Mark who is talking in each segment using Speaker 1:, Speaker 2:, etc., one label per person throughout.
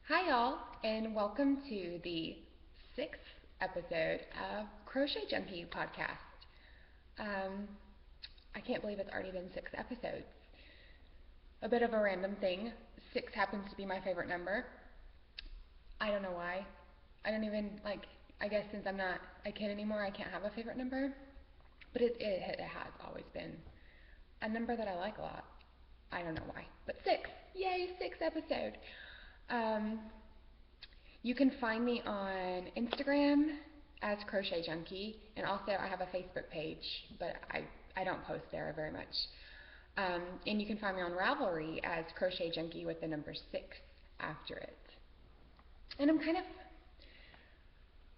Speaker 1: Hi, y'all, and welcome to the sixth episode of Crochet Junkie Podcast. Um, I can't believe it's already been 6 episodes. A bit of a random thing. 6 happens to be my favorite number. I don't know why. I don't even, I guess since I'm not a kid anymore, I can't have a favorite number. But it has always been a number that I like a lot. I don't know why. But 6. Yay, 6th episode. You can find me on Instagram as Crochet Junkie, and also I have a Facebook page, but I don't post there very much. And you can find me on Ravelry as Crochet Junkie with the number 6 after it. And I'm kind of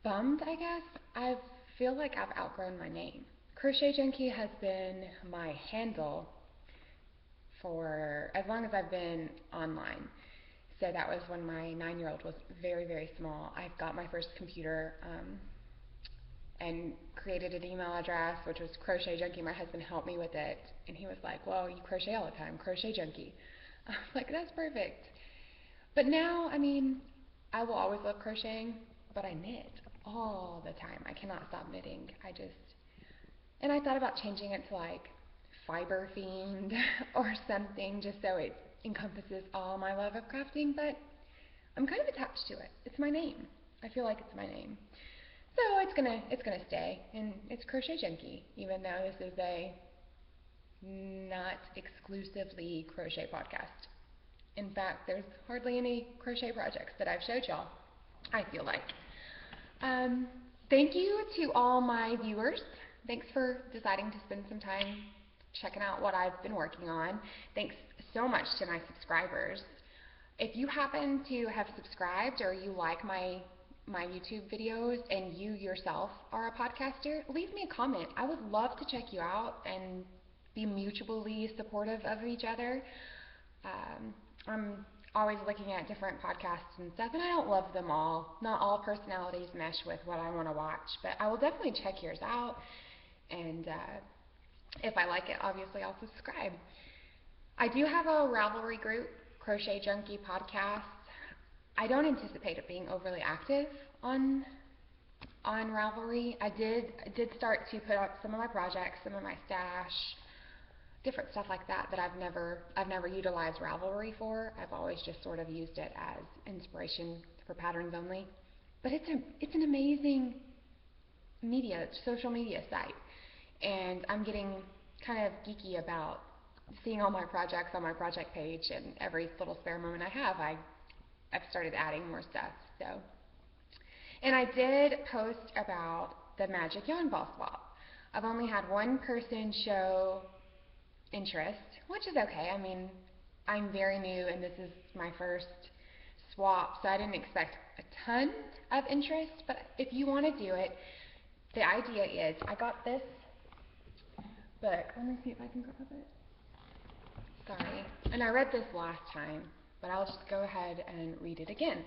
Speaker 1: bummed, I guess. I feel like I've outgrown my name. Crochet Junkie has been my handle for as long as I've been online. So that was when my 9-year-old was very, very small. I got my first computer and created an email address, which was Crochet Junkie. My husband helped me with it, and he was like, well, you crochet all the time, Crochet Junkie. I was like, that's perfect. But now, I will always love crocheting, but I knit all the time. I cannot stop knitting. And I thought about changing it to fiber themed or something, just so it encompasses all my love of crafting, but I'm kind of attached to it. It's my name. I feel like it's my name. So it's gonna stay, and it's Crochet Junkie, even though this is a not exclusively crochet podcast. In fact, there's hardly any crochet projects that I've showed y'all, I feel like. Thank you to all my viewers. Thanks for deciding to spend some time checking out what I've been working on. Thanks so much to my subscribers. If you happen to have subscribed or you like my YouTube videos and you yourself are a podcaster, leave me a comment. I would love to check you out and be mutually supportive of each other. I'm always looking at different podcasts and stuff, and I don't love them all. Not all personalities mesh with what I want to watch, but I will definitely check yours out, and if I like it, obviously I'll subscribe. I do have a Ravelry group, Crochet Junkie Podcast. I don't anticipate it being overly active on Ravelry. I did start to put up some of my projects, some of my stash, different stuff like that I've never utilized Ravelry for. I've always just sort of used it as inspiration for patterns only. But it's an amazing social media site. And I'm getting kind of geeky about seeing all my projects on my project page, and every little spare moment I have, I've started adding more stuff. So, and I did post about the Magic Yarn Ball swap. I've only had one person show interest, which is okay. I'm very new, and this is my first swap, so I didn't expect a ton of interest. But if you want to do it, the idea is, I got this book. Let me see if I can grab it. Sorry. And I read this last time, but I'll just go ahead and read it again.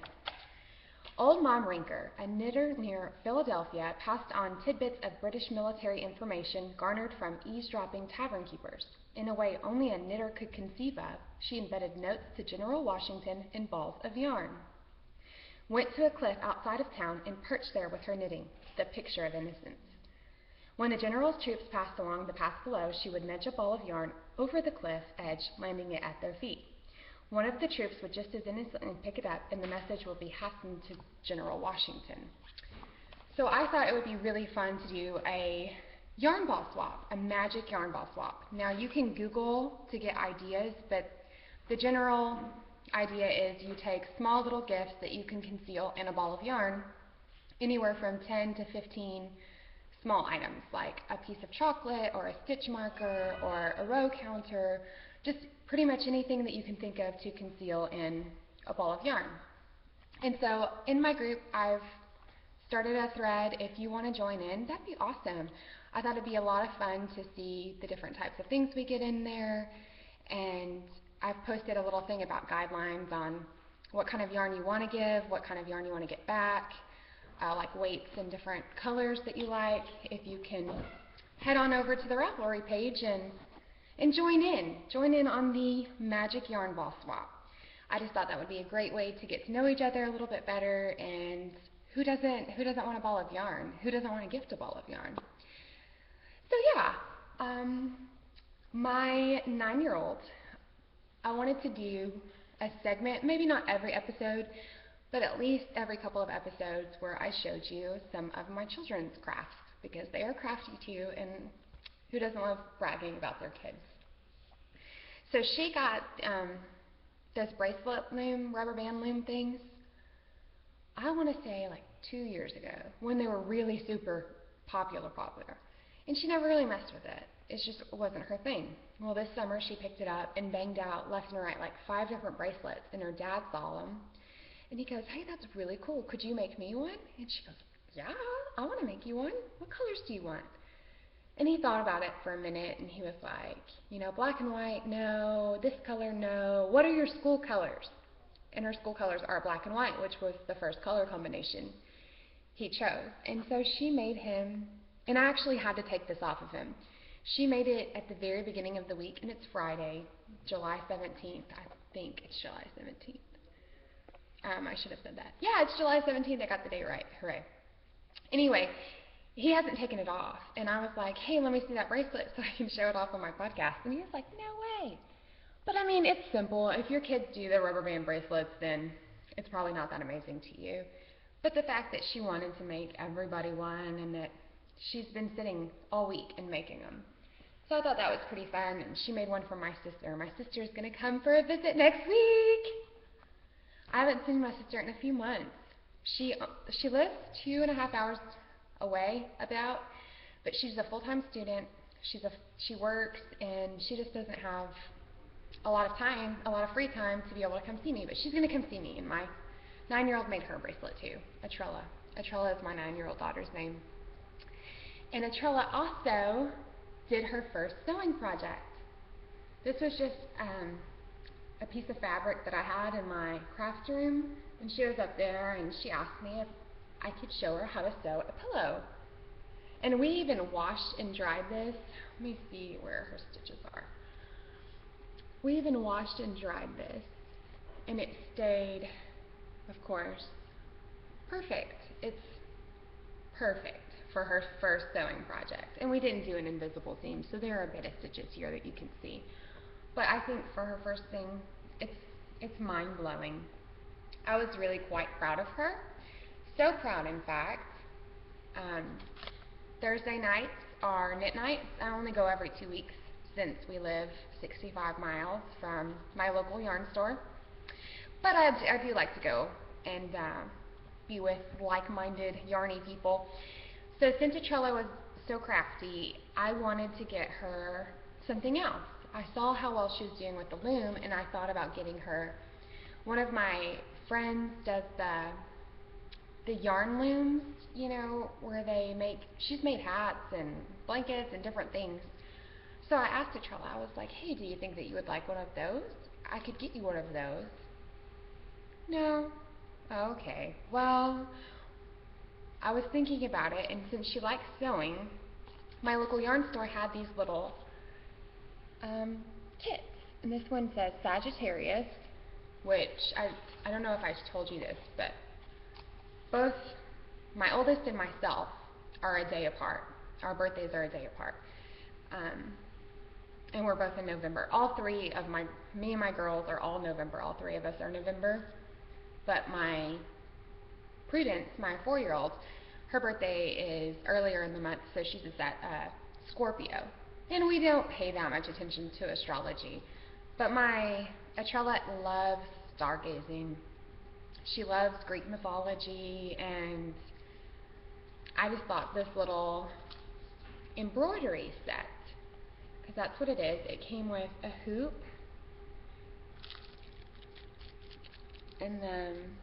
Speaker 1: Old Mom Rinker, a knitter near Philadelphia, passed on tidbits of British military information garnered from eavesdropping tavern keepers. In a way only a knitter could conceive of, she embedded notes to General Washington in balls of yarn. Went to a cliff outside of town and perched there with her knitting, the picture of innocence. When the general's troops passed along the path below, she would nudge a ball of yarn over the cliff edge, landing it at their feet. One of the troops would just as innocently pick it up, and the message would be hastened to General Washington. So I thought it would be really fun to do a yarn ball swap, a magic yarn ball swap. Now you can Google to get ideas, but the general idea is you take small little gifts that you can conceal in a ball of yarn, anywhere from 10 to 15 small items, like a piece of chocolate or a stitch marker or a row counter, just pretty much anything that you can think of to conceal in a ball of yarn. And so in my group, I've started a thread. If you want to join in, that'd be awesome. I thought it'd be a lot of fun to see the different types of things we get in there, and I've posted a little thing about guidelines on what kind of yarn you want to give, what kind of yarn you want to get back, like weights and different colors that you like. If you can head on over to the Ravelry page and join in on the Magic Yarn Ball swap. I just thought that would be a great way to get to know each other a little bit better, and who doesn't want a ball of yarn? Who doesn't want to gift a ball of yarn? So yeah, my 9-year-old, I wanted to do a segment, maybe not every episode, but at least every couple of episodes where I showed you some of my children's crafts, because they are crafty too, and who doesn't love bragging about their kids? So she got those bracelet loom, rubber band loom things, I want to say like 2 years ago, when they were really super popular. And she never really messed with it. It just wasn't her thing. Well, this summer she picked it up and banged out left and right like 5 different bracelets, and her dad saw them. And he goes, "Hey, that's really cool. Could you make me one?" And she goes, "Yeah, I want to make you one. What colors do you want?" And he thought about it for a minute, and he was like, black and white, no. This color, no. What are your school colors? And her school colors are black and white, which was the first color combination he chose. And so she made him, and I actually had to take this off of him. She made it at the very beginning of the week, and it's Friday, July 17th. I think it's July 17th. I should have said that. Yeah, it's July 17th. I got the date right. Hooray. Anyway, he hasn't taken it off. And I was like, "Hey, let me see that bracelet so I can show it off on my podcast." And he was like, "No way." But I mean, it's simple. If your kids do the rubber band bracelets, then it's probably not that amazing to you. But the fact that she wanted to make everybody one, and that she's been sitting all week and making them. So I thought that was pretty fun. And she made one for my sister. My sister's going to come for a visit next week. I haven't seen my sister in a few months. She lives 2.5 hours away about, but she's a full-time student. She works, and she just doesn't have a lot of time, a lot of free time to be able to come see me. But she's going to come see me, and my 9-year-old made her a bracelet too, Atrella. Atrella is my 9-year-old daughter's name. And Atrella also did her first sewing project. This was just a piece of fabric that I had in my craft room, and she was up there, and she asked me if I could show her how to sew a pillow. And we even washed and dried this. Let me see where her stitches are. We even washed and dried this, and it stayed, of course, perfect. It's perfect for her first sewing project. And we didn't do an invisible seam, so there are a bit of stitches here that you can see. But I think for her first thing, it's mind-blowing. I was really quite proud of her. So proud, in fact. Thursday nights are knit nights. I only go every 2 weeks since we live 65 miles from my local yarn store. But I do like to go and be with like-minded yarny people. So since Atrella was so crafty, I wanted to get her something else. I saw how well she was doing with the loom, and I thought about getting her. One of my friends does the yarn looms, where she's made hats and blankets and different things. So I asked Atrella, I was like, "Hey, do you think that you would like one of those? I could get you one of those." "No." "Okay. Well, I was thinking about it, and since she likes sewing, my local yarn store had these little kits. And this one says Sagittarius, which I don't know if I told you this, but both my oldest and myself are a day apart. Our birthdays are a day apart. And we're both in November. All three of me and my girls are all November. All three of us are November. But my Prudence, my 4-year-old, her birthday is earlier in the month, so she's a Scorpio. And we don't pay that much attention to astrology. But my Atrella loves stargazing. She loves Greek mythology, and I just thought this little embroidery set, because that's what it is. It came with a hoop, and then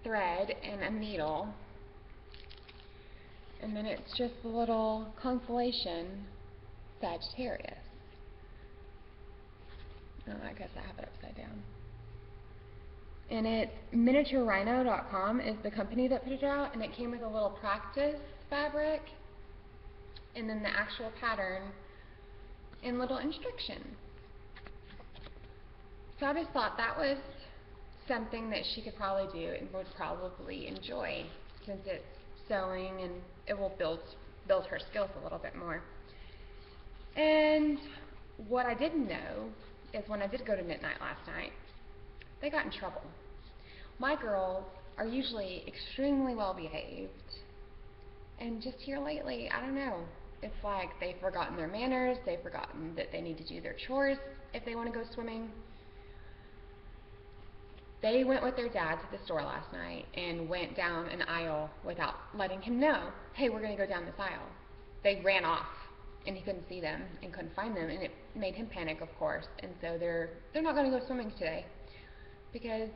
Speaker 1: thread and a needle, and then it's just the little constellation Sagittarius. Oh, I guess I have it upside down. And it's miniaturerhino.com is the company that put it out, and it came with a little practice fabric, and then the actual pattern and little instructions. So I just thought that was something that she could probably do and would probably enjoy, since it's sewing and it will build her skills a little bit more. And what I didn't know is when I did go to knit night last night, they got in trouble. My girls are usually extremely well behaved, and just here lately, I don't know, it's like they've forgotten their manners, they've forgotten that they need to do their chores if they want to go swimming. They went with their dad to the store last night and went down an aisle without letting him know, hey, we're going to go down this aisle. They ran off, and he couldn't see them and couldn't find them, and it made him panic, of course. And so they're not going to go swimming today, because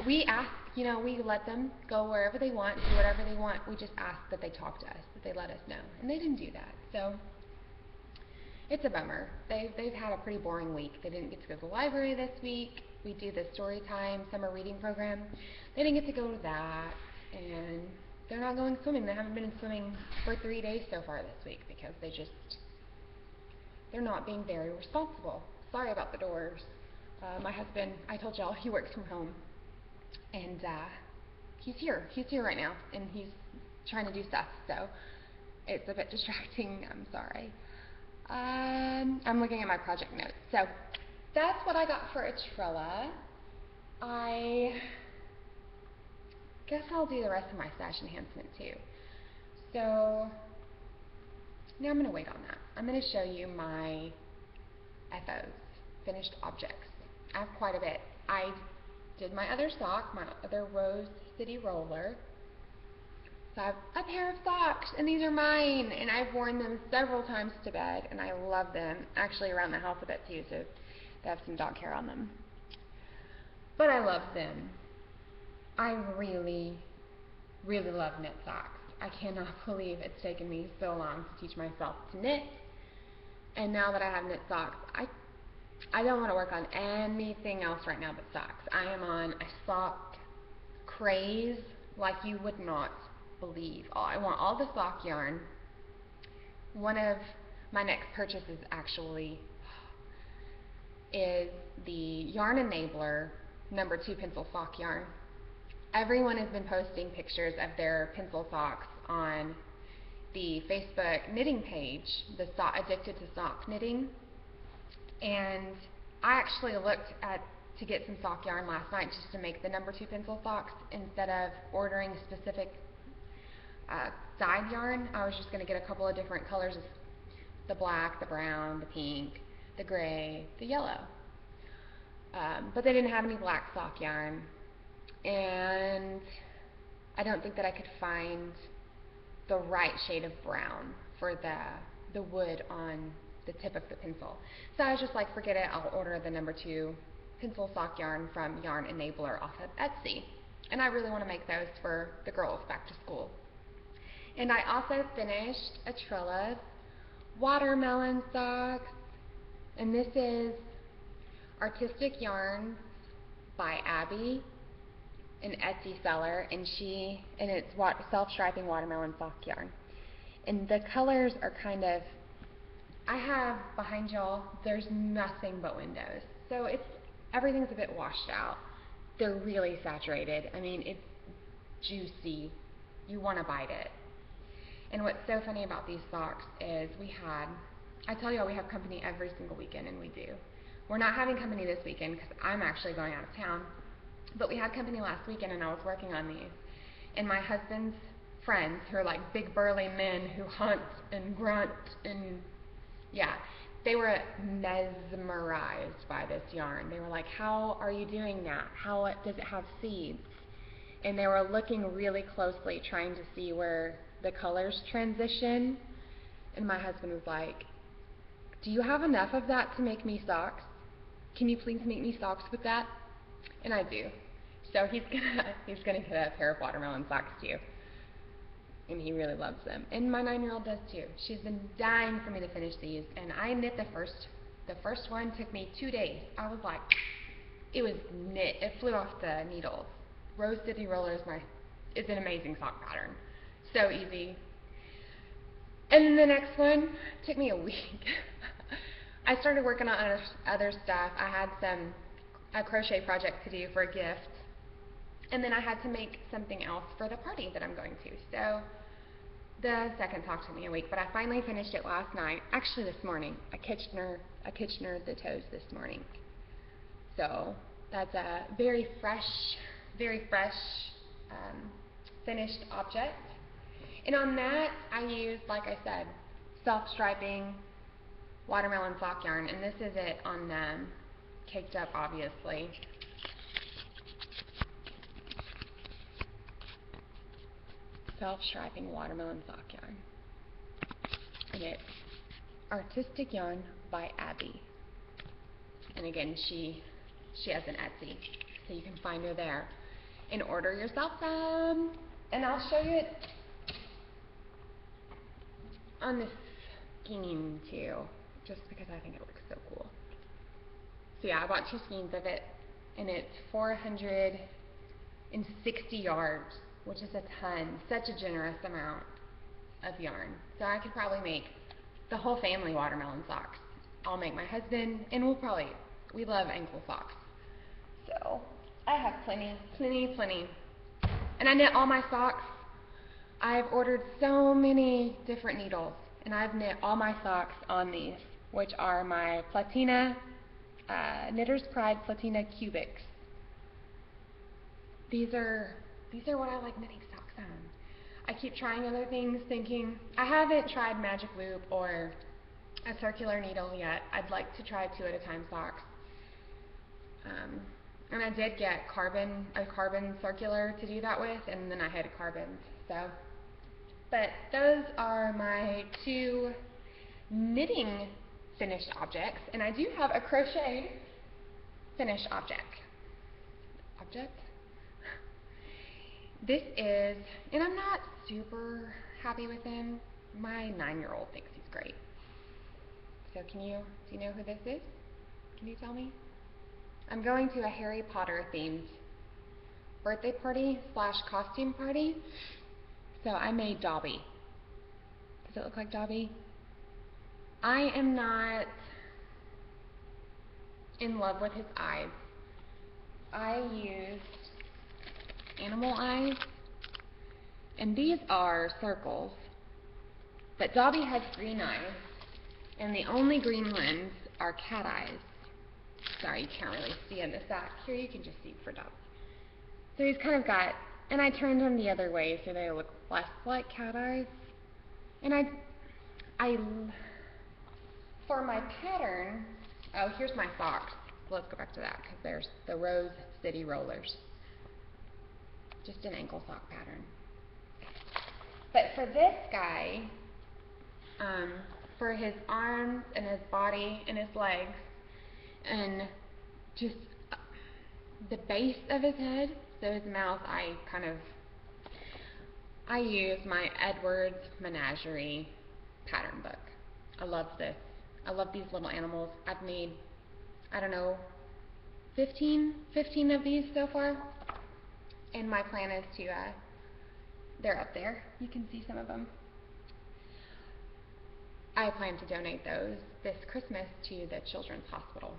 Speaker 1: we ask, we let them go wherever they want, do whatever they want. We just ask that they talk to us, that they let us know, and they didn't do that. So it's a bummer. They've had a pretty boring week. They didn't get to go to the library this week. We do the story time summer reading program. They didn't get to go to that, and they're not going swimming. They haven't been swimming for 3 days so far this week because they're not being very responsible. Sorry about the doors. My husband, I told y'all, he works from home, and he's here right now, and he's trying to do stuff, so it's a bit distracting. I'm sorry. I'm looking at my project notes. So that's what I got for Atrella. I guess I'll do the rest of my stash enhancement too. So now I'm going to wait on that. I'm going to show you my FOs, finished objects. I have quite a bit. I did my other sock, my other Rose City roller. So I have a pair of socks, and these are mine, and I've worn them several times to bed, and I love them. Actually around the house a bit too, so they have some dog hair on them. But I love them. I really, really love knit socks. I cannot believe it's taken me so long to teach myself to knit. And now that I have knit socks, I don't want to work on anything else right now but socks. I am on a sock craze like you would not believe. I want all the sock yarn. One of my next purchases actually is the Yarn Enabler #2 pencil sock yarn. Everyone has been posting pictures of their pencil socks on the Facebook knitting page, the Addicted to Sock Knitting. And I actually looked to get some sock yarn last night just to make the #2 pencil socks instead of ordering specific dyed yarn. I was just going to get a couple of different colors of the black, the brown, the pink, the gray, the yellow. But they didn't have any black sock yarn, and I don't think that I could find the right shade of brown for the wood on the tip of the pencil. So I was just like, forget it, I'll order the #2 pencil sock yarn from Yarn Enabler off of Etsy. And I really want to make those for the girls back to school. And I also finished Atrella's watermelon socks, and this is Artistic Yarns by Abby, an Etsy seller, and it's self-striping watermelon sock yarn. And the colors are kind of, I have behind y'all, there's nothing but windows, so everything's a bit washed out. They're really saturated. I mean, it's juicy. You want to bite it. And what's so funny about these socks is I tell y'all we have company every single weekend, and we do. We're not having company this weekend because I'm actually going out of town, but we had company last weekend, and I was working on these. And my husband's friends, who are like big burly men who hunt and grunt, and yeah, they were mesmerized by this yarn. They were like, how are you doing that? How does it have seeds? And they were looking really closely, trying to see where the colors transition. And my husband was like, do you have enough of that to make me socks? Can you please make me socks with that? And I do. So he's gonna get a pair of watermelon socks too. And he really loves them. And my 9-year-old does too. She's been dying for me to finish these, and I knit the first one took me 2 days. I was like, it was knit. It flew off the needles. Rose City Roller is an amazing sock pattern. So easy. And then the next one took me a week. I started working on other stuff. I had a crochet project to do for a gift, and then I had to make something else for the party that I'm going to. So the second sock took me a week, but I finally finished it last night. Actually, this morning. I Kitchener the toes this morning. So that's a very fresh finished object. And on that, I used, like I said, self-striping watermelon sock yarn, and this is it on caked up, obviously. Self-striping watermelon sock yarn, and it's Artistic Yarn by Abby. And again, she has an Etsy, so you can find her there and order yourself some. And I'll show you it on this skein too, just because I think it looks so cool. So yeah, I bought 2 skeins of it, and it's 460 yards, which is a ton, such a generous amount of yarn. So I could probably make the whole family watermelon socks. I'll make my husband, and we love ankle socks. So I have plenty. And I knit all my socks. I've ordered so many different needles, and I've knit all my socks on these, which are my Platina, Knitter's Pride Platina Cubics. These are what I like knitting socks on. I keep trying other things, thinking, I haven't tried Magic Loop or a circular needle yet. I'd like to try 2 at a time socks. And I did get a carbon circular to do that with, and then I had carbons. But those are my 2 knitting finished objects, and I do have a crochet finished object. This is, and I'm not super happy with him. My 9-year-old thinks he's great. So do you know who this is? Can you tell me? I'm going to a Harry Potter themed birthday party / costume party. So I made Dobby. Does it look like Dobby? I am not in love with his eyes. I used animal eyes, and these are circles, but Dobby has green eyes, and the only green ones are cat eyes. Sorry, you can't really see in the back. Here you can just see for Dobby. So he's kind of got, and I turned them the other way so they look less like cat eyes. And I for my pattern, oh, here's my socks. Let's go back to that, because there's the Rose City Rollers. Just an ankle sock pattern. But for this guy, for his arms and his body and his legs, and just the base of his head, so his mouth, I use my Edwards Menagerie pattern book. I love this. I love these little animals. I've made, I don't know, 15 of these so far. And my plan is to, they're up there. You can see some of them. I plan to donate those this Christmas to the Children's Hospital.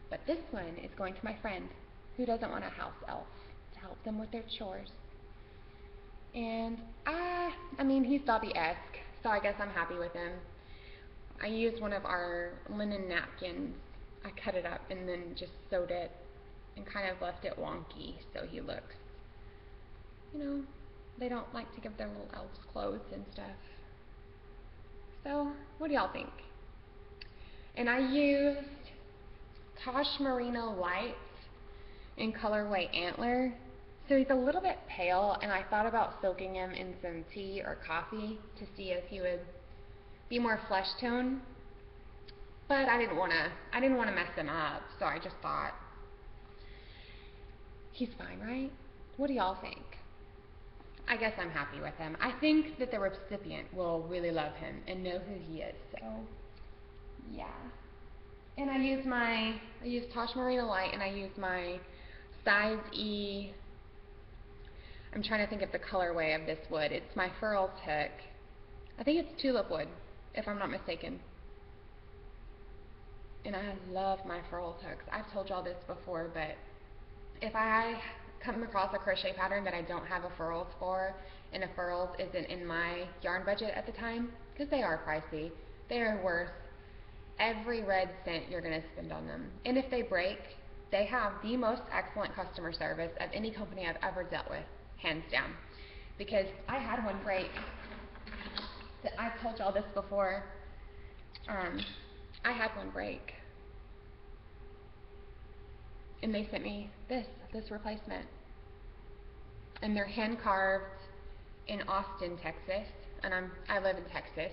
Speaker 1: But this one is going to my friend who doesn't want a house elf to help them with their chores. And I mean, he's Dobby-esque, so I guess I'm happy with him. I used one of our linen napkins. I cut it up and then just sewed it and kind of left it wonky so he looks, they don't like to give their little elves clothes and stuff. So, what do y'all think? And I used Tosh Merino Lights in colorway Antler. So he's a little bit pale, and I thought about soaking him in some tea or coffee to see if he would be more flesh tone. But I didn't want to mess him up, so I just thought, he's fine, right? What do y'all think? I guess I'm happy with him. I think that the recipient will really love him and know who he is, so yeah. And I used Tosh Merino Light, and I used my size E, I'm trying to think of the colorway of this wood. It's my Furls hook. I think it's tulip wood, if I'm not mistaken. and I love my furls hooks. I've told y'all this before, but if I come across a crochet pattern that I don't have a furls for, and a furls isn't in my yarn budget at the time, because they are pricey, they are worth every red cent you're going to spend on them. And if they break, they have the most excellent customer service of any company I've ever dealt with, hands down. Because I had one break. I've told y'all this before. I had one break, and they sent me this replacement, and they're hand carved in Austin, Texas, and I live in Texas,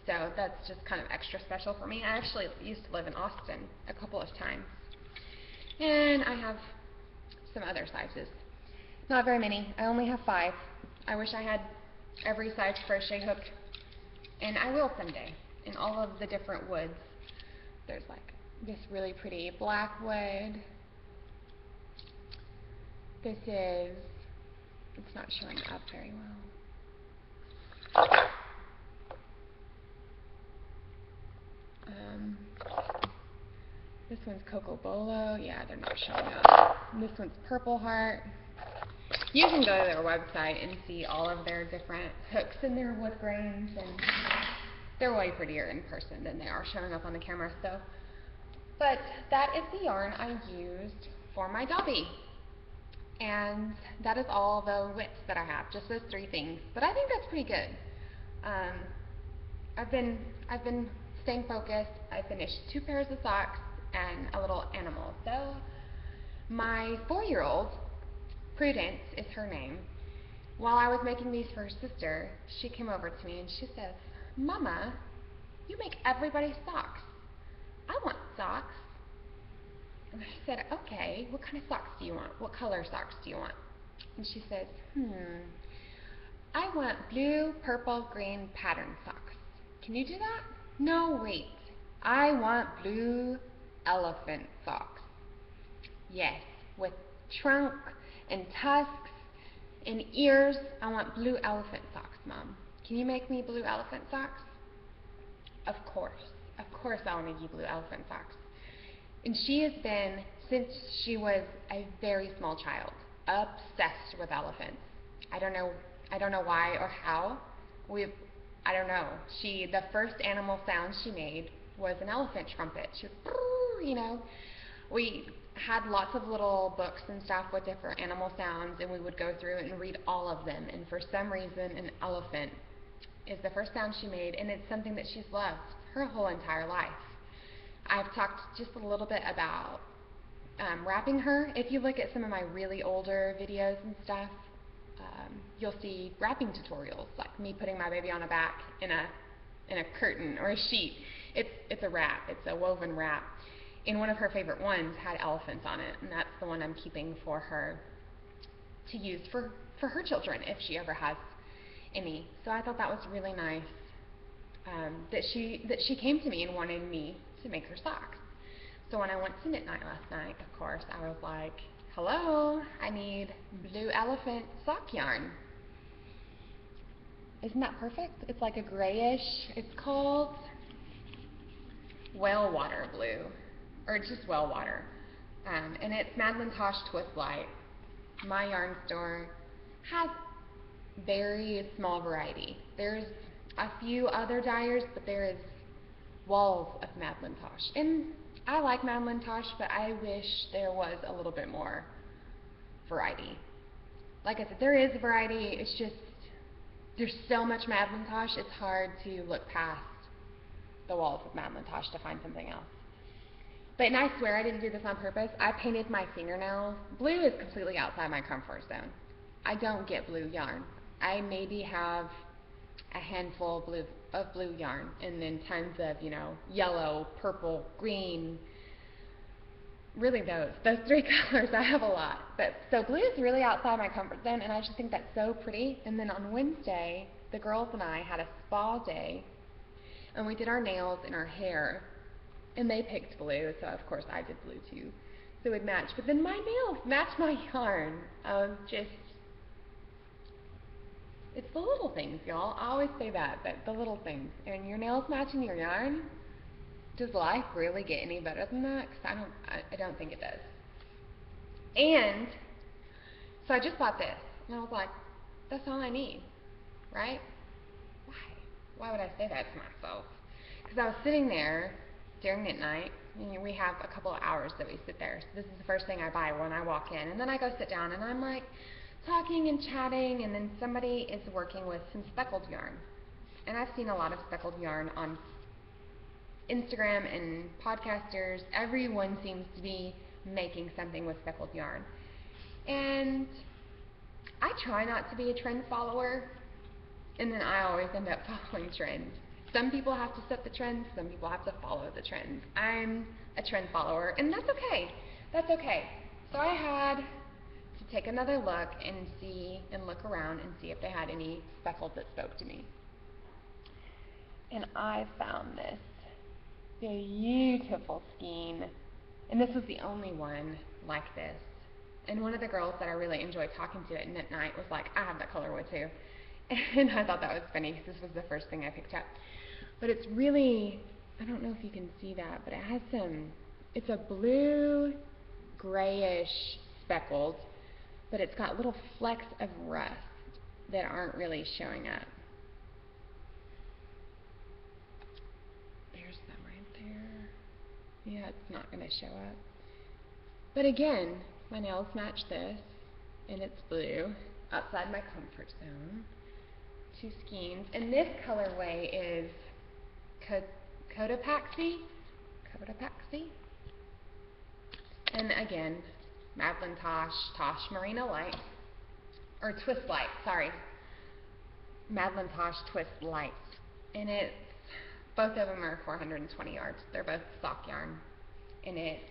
Speaker 1: so that's just kind of extra special for me. I actually used to live in Austin a couple of times, and I have some other sizes. Not very many. I only have 5. I wish I had every size crochet hook, and I will someday, in all of the different woods. There's like this really pretty black wood. This is, it's not showing up very well. This one's Coco Bolo. Yeah, they're not showing up. And this one's Purple Heart. You can go to their website and see all of their different hooks and their wood grains, and they're way prettier in person than they are showing up on the camera. So, but that is the yarn I used for my dobby, and that is all the widths that I have, just those 3 things. But I think that's pretty good. I've been staying focused. I finished 2 pairs of socks and a little animal. So my 4-year-old, Prudence is her name, while I was making these for her sister, she came over to me and she says, "Mama, you make everybody socks. I want socks." And I said, "Okay, what kind of socks do you want? What color socks do you want?" And she says, "I want blue, purple, green pattern socks. Can you do that?" "No, wait. I want blue elephant socks." "Yes, with trunk and tusks and ears. I want blue elephant socks, Mom. Can you make me blue elephant socks?" Of course I will make you blue elephant socks. And she has been, since she was a very small child, obsessed with elephants. I don't know why or how. I don't know. The first animal sound she made was an elephant trumpet. She was, we had lots of little books and stuff with different animal sounds, and we would go through and read all of them. And for some reason, an elephant is the first sound she made, and it's something that she's loved her whole entire life. I've talked just a little bit about wrapping her. If you look at some of my really older videos and stuff, you'll see wrapping tutorials, like me putting my baby on a back in a curtain or a sheet. It's a wrap. It's a woven wrap. And one of her favorite ones had elephants on it, and that's the one I'm keeping for her to use for her children if she ever has any. So I thought that was really nice that she came to me and wanted me to make her socks. So when I went to Knit Night last night, of course, I was like, "Hello, I need blue elephant sock yarn." Isn't that perfect? It's like a grayish. It's called Whale Water Blue, or it's just Whale Water. And it's Madeline Tosh Twist Light. My yarn store has very small variety. There's a few other dyers, but there is walls of Madeline Tosh. And I like Madeline Tosh, but I wish there was a little bit more variety. Like I said, there is variety. It's just there's so much Madeline Tosh, it's hard to look past the walls of Madeline Tosh to find something else. But, and I swear I didn't do this on purpose, I painted my fingernails. Blue is completely outside my comfort zone. I don't get blue yarn. I maybe have a handful of blue yarn, and then tons of, yellow, purple, green. Really those 3 colors, I have a lot. But so blue is really outside my comfort zone, and I just think that's so pretty. And then on Wednesday, the girls and I had a spa day, and we did our nails and our hair, and they picked blue, so of course I did blue too. So it would match. But then my nails match my yarn. It's the little things, y'all. I always say that the little things. And your nails matching your yarn, Does life really get any better than that? Because I don't think it does. And so I just bought this, and I was like, that's all I need, right? Why? Why would I say that to myself? Because I was sitting there during midnight, and we have a couple of hours that we sit there. So this is the first thing I buy when I walk in. And then I go sit down, and I'm like talking and chatting, and then somebody is working with some speckled yarn. And I've seen a lot of speckled yarn on Instagram and podcasters. Everyone seems to be making something with speckled yarn. And I try not to be a trend follower, and then I always end up following trends. Some people have to set the trends, some people have to follow the trends. I'm a trend follower, and that's okay. That's okay. So I had to take another look and look around and see if they had any speckled that spoke to me. And I found this beautiful skein, and this was the only one like this. And one of the girls that I really enjoyed talking to at night was like, I have that colorway too. And I thought that was funny because this was the first thing I picked up. But it's really, I don't know if you can see that, but it has it's a blue, grayish speckled, but it's got little flecks of rust that aren't really showing up. There's some right there. Yeah, it's not going to show up. But again, my nails match this, and it's blue, outside my comfort zone. 2 skeins, and this colorway is Cotopaxi, and again, Madeline Tosh Merino Light, or Twist Light, sorry, Madeline Tosh Twist Light, and both of them are 420 yards. They're both sock yarn, and it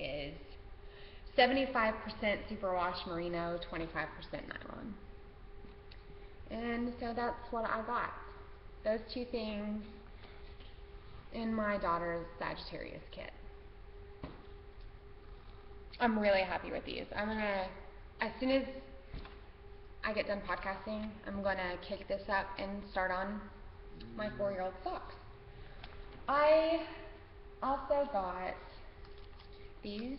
Speaker 1: is 75% superwash merino, 25% nylon. And so that's what I got. Those 2 things in my daughter's Sagittarius kit. I'm really happy with these. As soon as I get done podcasting, I'm gonna kick this up and start on my 4-year-old socks. I also got these.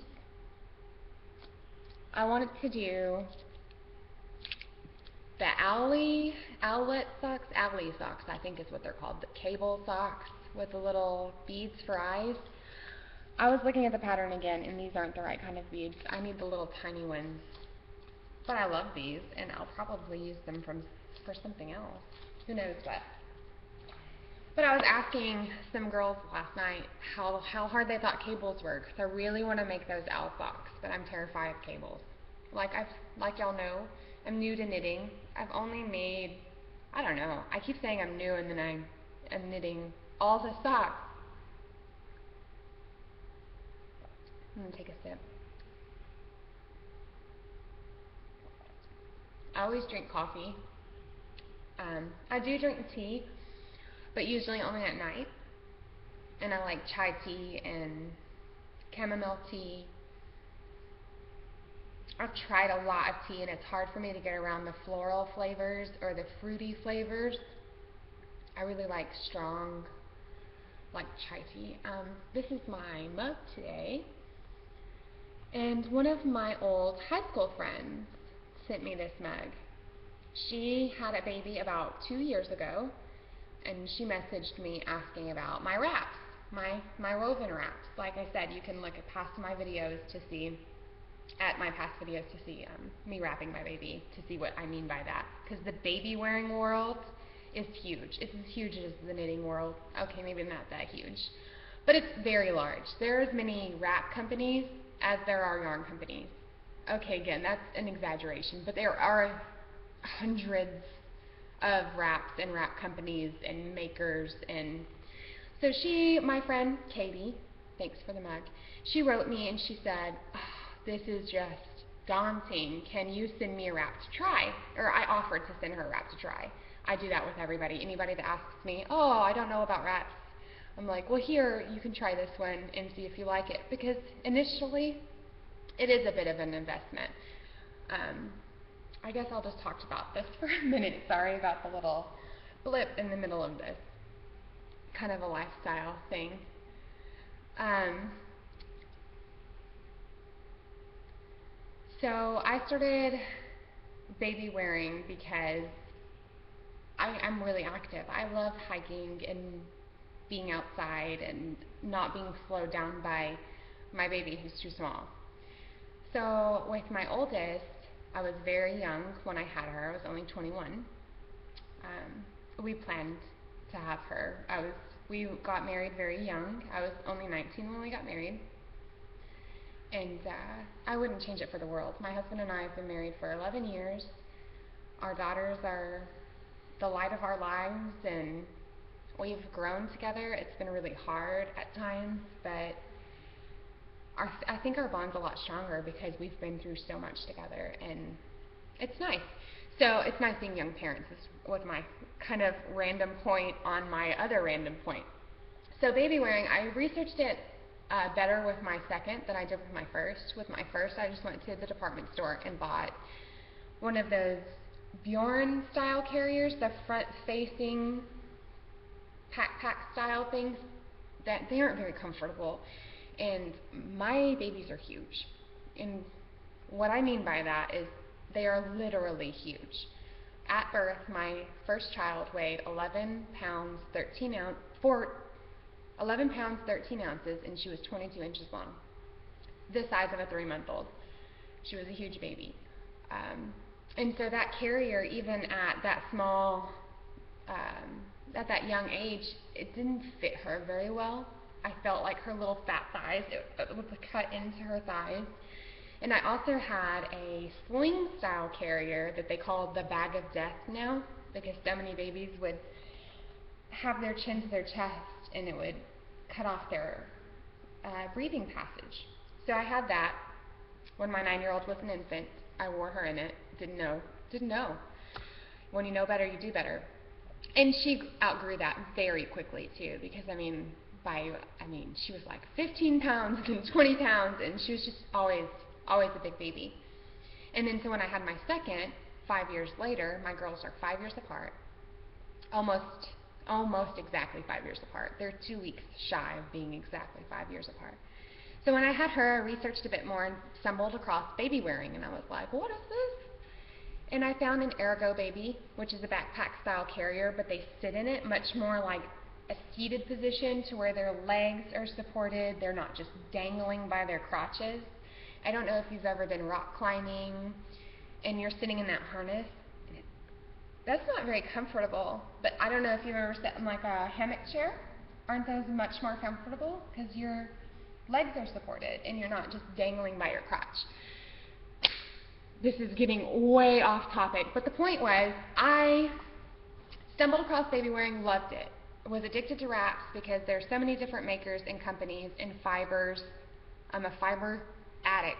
Speaker 1: I wanted to do the owlie socks, I think is what they're called, the cable socks with the little beads for eyes. I was looking at the pattern again, and these aren't the right kind of beads. I need the little tiny ones. But I love these, and I'll probably use them for something else. Who knows what. But I was asking some girls last night how hard they thought cables were, because I really want to make those owl socks, but I'm terrified of cables. Like y'all know, I'm new to knitting. I've only made, I don't know, I keep saying I'm new, and then I'm knitting all the socks. I'm going to take a sip. I always drink coffee. I do drink tea, but usually only at night. And I like chai tea and chamomile tea. I've tried a lot of tea, and it's hard for me to get around the floral flavors or the fruity flavors. I really like strong, like chai tea. This is my mug today. And one of my old high school friends sent me this mug. She had a baby about 2 years ago, and she messaged me asking about my wraps, my woven wraps. Like I said, you can look at past my videos to see, me wrapping my baby, to see what I mean by that. Because the baby wearing world is huge. It's as huge as the knitting world. Okay, maybe not that huge. But it's very large. There are as many wrap companies as there are yarn companies. Okay, again, that's an exaggeration, but there are hundreds of wraps and wrap companies and makers. And so my friend Katie, thanks for the mug, she wrote me and she said, oh, this is just daunting. Can you send me a wrap to try? Or I offered to send her a wrap to try. I do that with everybody. Anybody that asks me, oh, I don't know about wraps, I'm like, well, here, you can try this one and see if you like it. Because initially, it is a bit of an investment. I guess I'll just talk about this for a minute. Sorry about the little blip in the middle of this. Kind of a lifestyle thing. Um, so I started baby wearing because I'm really active. I love hiking and being outside and not being slowed down by my baby who's too small. So with my oldest, I was very young when I had her. I was only 21. We planned to have her. We got married very young. I was only 19 when we got married. And I wouldn't change it for the world. My husband and I have been married for 11 years. Our daughters are the light of our lives, and we've grown together. It's been really hard at times, but I think our bond's a lot stronger because we've been through so much together, and it's nice. So it's nice being young parents. This was my kind of random point on my other random point. So baby wearing, I researched it better with my second than I did with my first. With my first, I just went to the department store and bought one of those Bjorn style carriers, the front-facing pack style things. That they aren't very comfortable, and my babies are huge. And what I mean by that is they are literally huge. At birth, my first child weighed 11 pounds 13 ounces, and she was 22 inches long, the size of a 3-month-old. She was a huge baby. And so that carrier, even at that small, at that young age, it didn't fit her very well. I felt like her little fat thighs, it would cut into her thighs. And I also had a sling style carrier that they called the bag of death now, because so many babies would have their chin to their chest and it would cut off their breathing passage. So I had that when my 9-year-old was an infant. I wore her in it. Didn't know. When you know better, you do better. And she outgrew that very quickly too, because she was like 15 pounds and 20 pounds, and she was just always a big baby. And then so when I had my second, 5 years later, my girls are 5 years apart, almost exactly 5 years apart. They're 2 weeks shy of being exactly 5 years apart. So when I had her, I researched a bit more and stumbled across baby wearing, and I was like, what is this? And I found an Ergo Baby, which is a backpack style carrier, but they sit in it much more like a seated position to where their legs are supported. They're not just dangling by their crotches. I don't know if you've ever been rock climbing and you're sitting in that harness. That's not very comfortable, but I don't know if you've ever sat in like a hammock chair. Aren't those much more comfortable? Because your legs are supported and you're not just dangling by your crotch. This is getting way off topic, but the point was I stumbled across baby wearing, loved it. Was addicted to wraps because there's so many different makers and companies and fibers. I'm a fiber addict.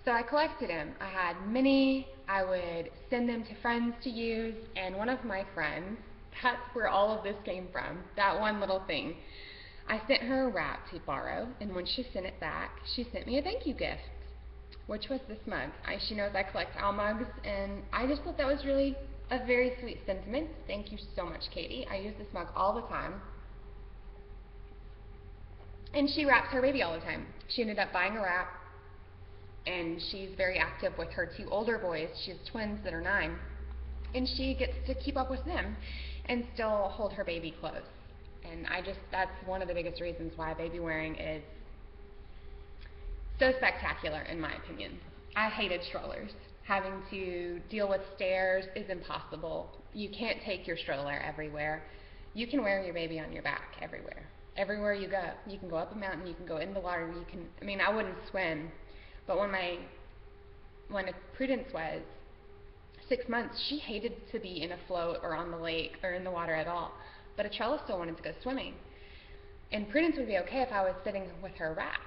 Speaker 1: So I collected them. I had many. I would send them to friends to use, and one of my friends, that's where all of this came from, that one little thing. I sent her a wrap to borrow, and when she sent it back, she sent me a thank you gift, which was this mug. She knows I collect owl mugs, and I just thought that was really a very sweet sentiment. Thank you so much, Katie. I use this mug all the time. And she wraps her baby all the time. She ended up buying a wrap, and she's very active with her 2 older boys. She has twins that are 9, and she gets to keep up with them and still hold her baby close. And that's one of the biggest reasons why baby wearing is so spectacular, in my opinion. I hated strollers. Having to deal with stairs is impossible. You can't take your stroller everywhere. You can wear your baby on your back everywhere. Everywhere you go. You can go up a mountain, you can go in the water, I wouldn't swim, but when Prudence was 6 months, she hated to be in a float or on the lake or in the water at all, but Estrella still wanted to go swimming. And Prudence would be okay if I was sitting with her wrapped.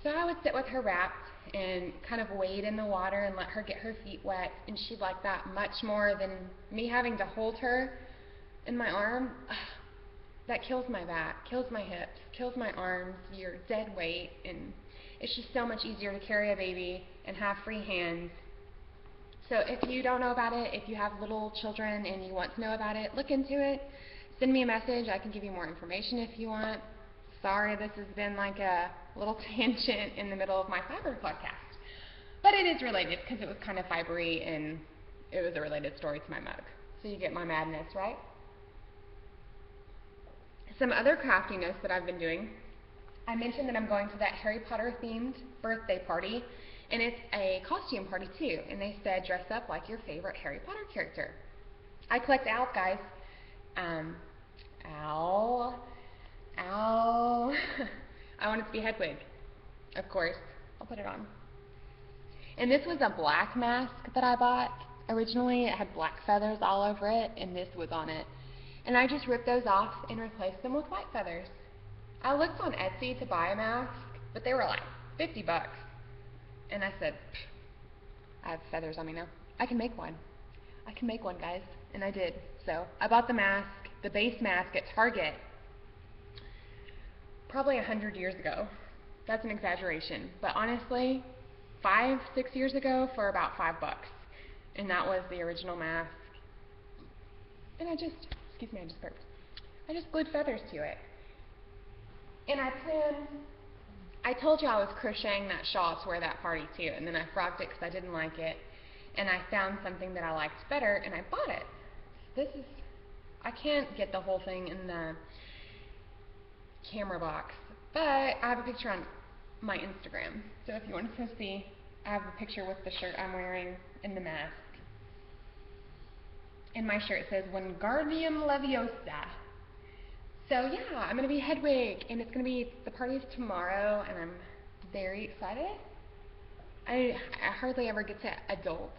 Speaker 1: So I would sit with her wrapped and kind of wade in the water and let her get her feet wet, and she'd like that much more than me having to hold her in my arm. That kills my back, kills my hips, kills my arms. You're dead weight, and it's just so much easier to carry a baby and have free hands. So if you don't know about it, if you have little children and you want to know about it, look into it. Send me a message. I can give you more information if you want. Sorry, this has been like a little tangent in the middle of my fiber podcast. But it is related because it was kind of fibery and it was a related story to my mug. So you get my madness, right? Some other craftiness that I've been doing. I mentioned that I'm going to that Harry Potter themed birthday party, and it's a costume party too, and they said dress up like your favorite Harry Potter character. I collect owls, guys. Owl. I want it to be Hedwig, of course. I'll put it on. And this was a black mask that I bought. Originally it had black feathers all over it, and this was on it. And I just ripped those off and replaced them with white feathers. I looked on Etsy to buy a mask, but they were like $50. And I said, I have feathers on me now. I can make one. I can make one, guys. And I did. So I bought the mask, the base mask at Target, probably 100 years ago. That's an exaggeration. But honestly, 5-6 years ago for about $5. And that was the original mask. And I just burped. I just glued feathers to it. And I told you I was crocheting that shawl to wear that party too, and then I frogged it because I didn't like it, and I found something that I liked better, and I bought it. I can't get the whole thing in the camera box, but I have a picture on my Instagram, so if you want to see, I have a picture with the shirt I'm wearing and the mask. And my shirt says Wingardium Leviosa. So yeah, I'm going to be Hedwig, and the party's tomorrow, and I'm very excited. I hardly ever get to adult.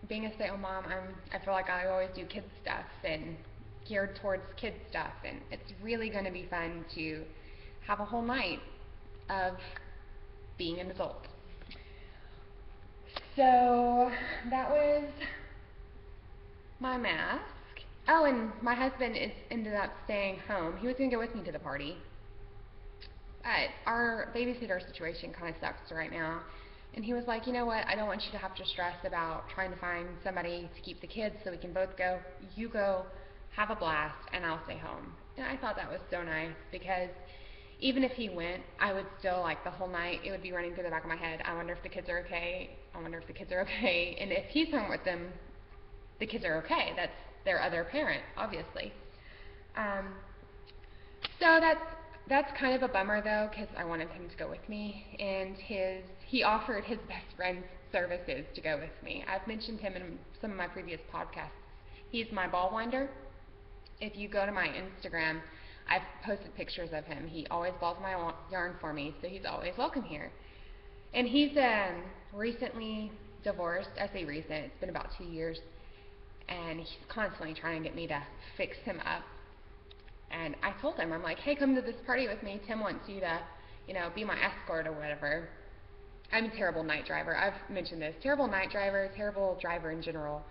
Speaker 1: Being a stay-at-home mom, I feel like I always do kids stuff and geared towards kids stuff, and it's really going to be fun to have a whole night of being an adult. So that was my mask. Oh, and my husband ended up staying home. He was going to go with me to the party. But our babysitter situation kind of sucks right now. And he was like, you know what, I don't want you to have to stress about trying to find somebody to keep the kids so we can both go. You go, have a blast, and I'll stay home. And I thought that was so nice because even if he went, I would still, like, the whole night, it would be running through the back of my head. I wonder if the kids are okay. I wonder if the kids are okay. And if he's home with them, the kids are okay. That's their other parent, obviously. So that's kind of a bummer, though, because I wanted him to go with me, and he offered his best friend's services to go with me. I've mentioned him in some of my previous podcasts. He's my ball winder. If you go to my Instagram, I've posted pictures of him. He always balls my yarn for me, so he's always welcome here. And he's recently divorced. I say recent, it's been about 2 years. And he's constantly trying to get me to fix him up. And I told him, I'm like, hey, come to this party with me. Tim wants you to, be my escort or whatever. I'm a terrible night driver. I've mentioned this. Terrible night driver, terrible driver in general.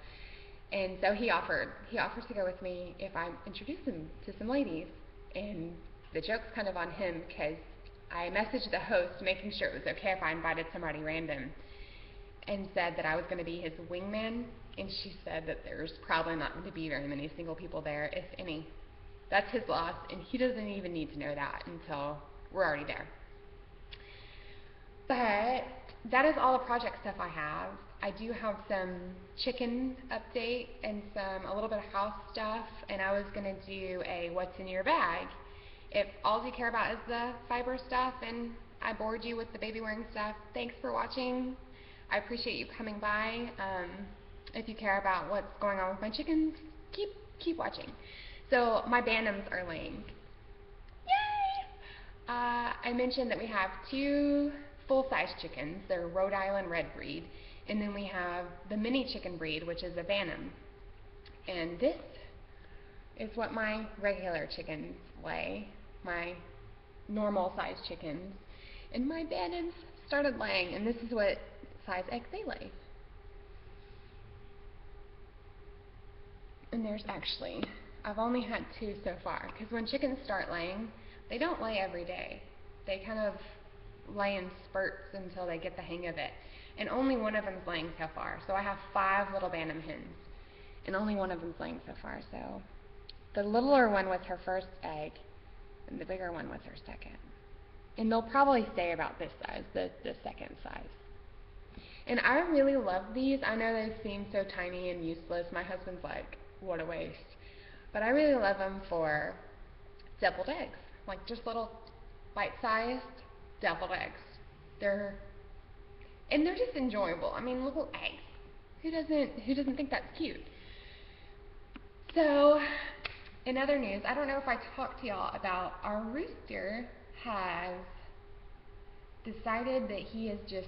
Speaker 1: And so he offered to go with me if I introduce him to some ladies. And the joke's kind of on him because I messaged the host making sure it was okay if I invited somebody random and said that I was going to be his wingman. And she said that there's probably not going to be very many single people there, if any. That's his loss, and he doesn't even need to know that until we're already there. But that is all the project stuff I have. I do have some chicken update and a little bit of house stuff, and I was going to do a what's in your bag. If all you care about is the fiber stuff and I bored you with the baby wearing stuff, thanks for watching. I appreciate you coming by. If you care about what's going on with my chickens, keep watching. So my Bantams are laying. Yay! I mentioned that we have 2 full-size chickens. They're Rhode Island red breed. And then we have the mini chicken breed, which is a Bantam. And this is what my regular chickens lay, my normal-sized chickens. And my Bantams started laying, and this is what size eggs they lay. And there's actually, I've only had 2 so far, because when chickens start laying, they don't lay every day. They kind of lay in spurts until they get the hang of it. And only one of them's laying so far. So I have 5 little Bantam hens, and only one of them's laying so far. So the littler one was her first egg, and the bigger one was her second. And they'll probably stay about this size, the second size. And I really love these. I know they seem so tiny and useless. My husband's like, what a waste. But I really love them for deviled eggs, like just little bite-sized deviled eggs. They're just enjoyable. I mean, little eggs. Who doesn't think that's cute? So, in other news, I don't know if I talked to y'all about our rooster has decided that he is just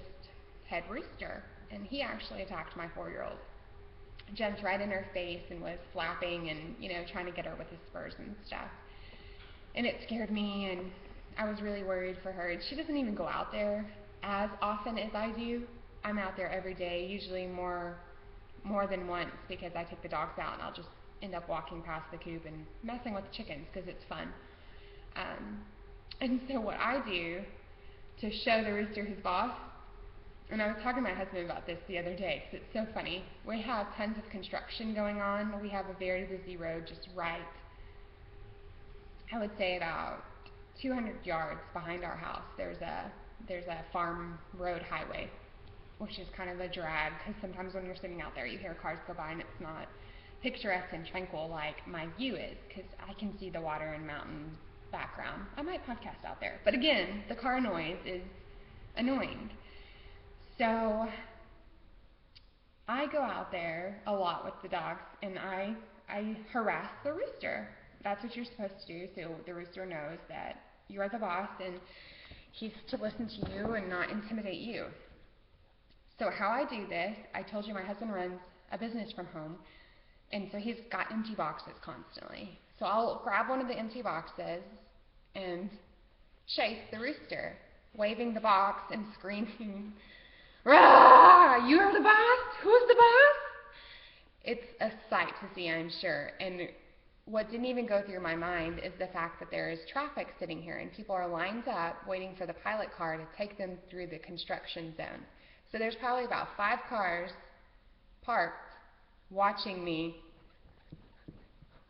Speaker 1: head rooster, and he actually attacked my 4-year-old. Jumped right in her face and was flapping and, trying to get her with his spurs and stuff. And it scared me, and I was really worried for her. And she doesn't even go out there as often as I do. I'm out there every day, usually more than once, because I take the dogs out and I'll just end up walking past the coop and messing with the chickens because it's fun. And so what I do to show the rooster his boss, and I was talking to my husband about this the other day because it's so funny. We have tons of construction going on. We have a very busy road just right, I would say about 200 yards behind our house. There's a farm road highway, which is kind of a drag because sometimes when you're sitting out there you hear cars go by and it's not picturesque and tranquil like my view is, because I can see the water and mountain background. I might podcast out there, but again, the car noise is annoying. So I go out there a lot with the dogs and I harass the rooster. That's what you're supposed to do, so the rooster knows that you are the boss and he's to listen to you and not intimidate you. So how I do this, I told you my husband runs a business from home, and so he's got empty boxes constantly. So I'll grab one of the empty boxes and chase the rooster, waving the box and screaming, "Rah! You are the boss? Who's the boss?" It's a sight to see, I'm sure. And what didn't even go through my mind is the fact that there is traffic sitting here and people are lined up waiting for the pilot car to take them through the construction zone. So there's probably about 5 cars parked watching me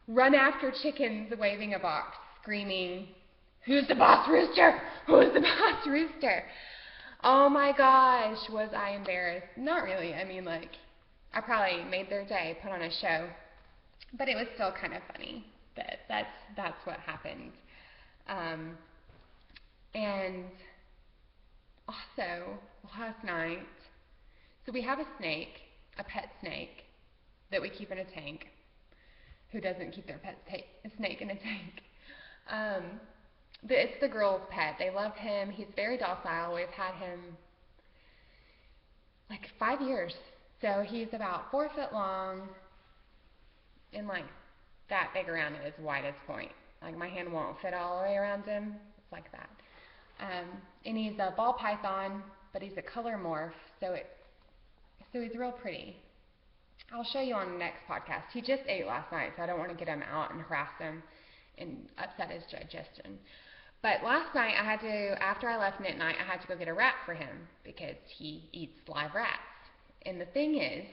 Speaker 1: run after chickens waving a box, screaming, "Who's the boss, rooster? Who's the boss, rooster?" Oh my gosh, was I embarrassed. Not really. I mean, I probably made their day, put on a show. But it was still kind of funny that that's what happened. And also, last night, so we have a snake, a pet snake, that we keep in a tank. Who doesn't keep their a snake in a tank? It's the girl's pet. They love him. He's very docile. We've had him 5 years. So he's about 4 foot long and that big around at his widest point. My hand won't fit all the way around him. It's like that. And he's a ball python, but he's a color morph, so he's real pretty. I'll show you on the next podcast. He just ate last night, so I don't want to get him out and harass him and upset his digestion. But last night, after I left at night, I had to go get a rat for him because he eats live rats. And the thing is,